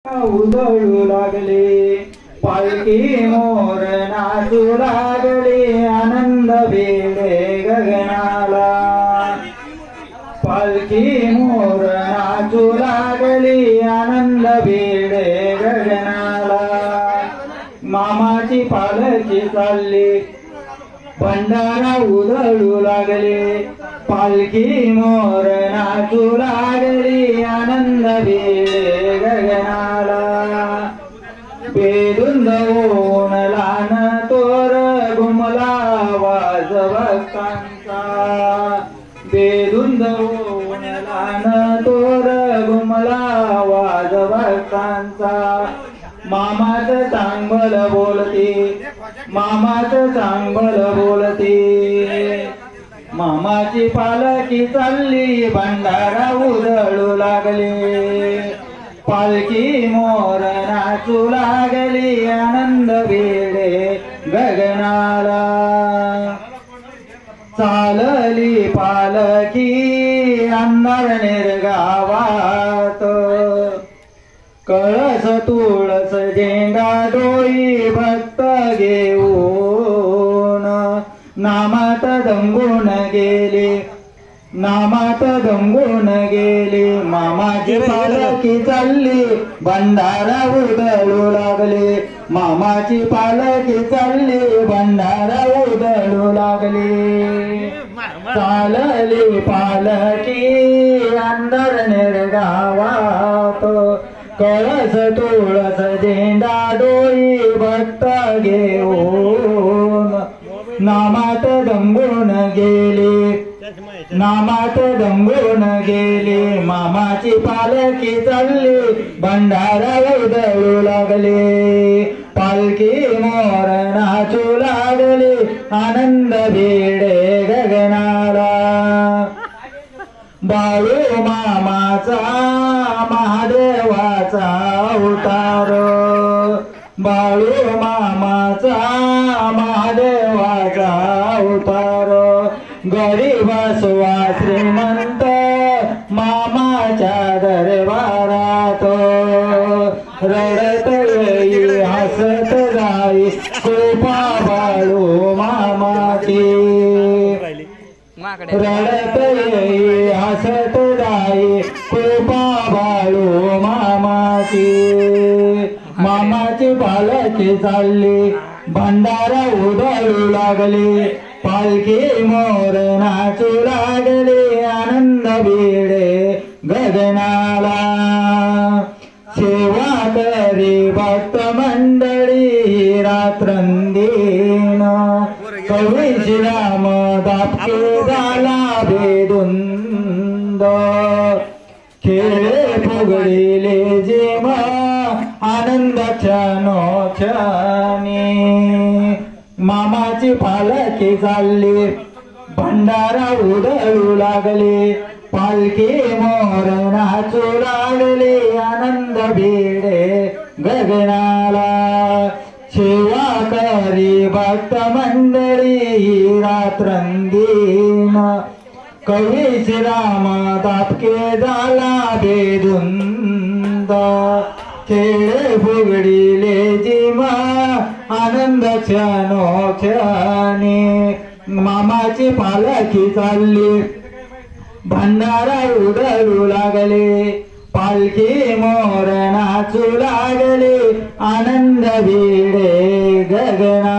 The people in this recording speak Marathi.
उधळू लागले पालखी मोर नाचू लागले आनंद भिडे गगनाला। पालखी मोर नाचू लागली आनंद भिडे गगनाला। मामाची पालखी चालली भंडारा उधळू लागले पालखी मोर नाचू लागली आनंद भिडे गगनाला। बेधुंद होऊन लान तोर घुमला वाज भक्तांचा। बेधुंद होऊन लान तोर घुमला वाज भक्तांचा। मामाच चांगल बोलते मामाच चांगल बोलते। मामाची पालखी चालली भंडारा उधळू लागले पालखी मोर नाचू लागली आनंद भिडे गगनाला। चालली पालखी अंधार निर्गावात कळस तुळस झेंडा डोई भक्त घेऊन नामात दंगून गेले नामात दंगून गेले। मामाची पालखी चालली भंडारा उधळू लागले मामाची पालखी चालली भंडारा उधळू लागले। चालली पालखी अंधार निर्गावात कळस तुळस झेंडा डोई भक्त घेऊन नामात दंगून गेले नामात दंगून गेले। मामाची पालखी चालली भंडारा उधळू लागले पालखी मोर नाचू लागले आनंद भिडे गगनाला। बाळू मामाचा महादेवाचा अवतार बाळू मामाचा महादेवाचा अवतार। गरीब असवा श्रीमंत मामाच्या दरबारात रडत येई हसत जाई कृपा बाळू मामाची। रडत येई हसत जाई कृपा बाळू मामाची। मामाची पालखी चालली भंडारा उधळू लागले पालखी मोर नाचू लागले आनंद भिडे गगनाला। सेवा करी भक्त मंडळी रात्रंदिन कवी श्रीराम दापके झाला बेधुंद। खेळे फुगडिले जेम आनंद क्षणोक्षणी। मामाची पालखी चालली भंडारा उधळू लागले पालखी मोर नाचू लागले आनंद भिडे गगनाला। सेवा करी भक्त मंडळी रात्रंदिन कवी श्रीराम दापके झाला बेधुंद। खेळे फुगडिले जिमा आनंद क्षणोक्षणी। मामाची पालखी चालली भंडारा उधळू लागले पालखी मोर नाचू लागले आनंद भिडे गगना।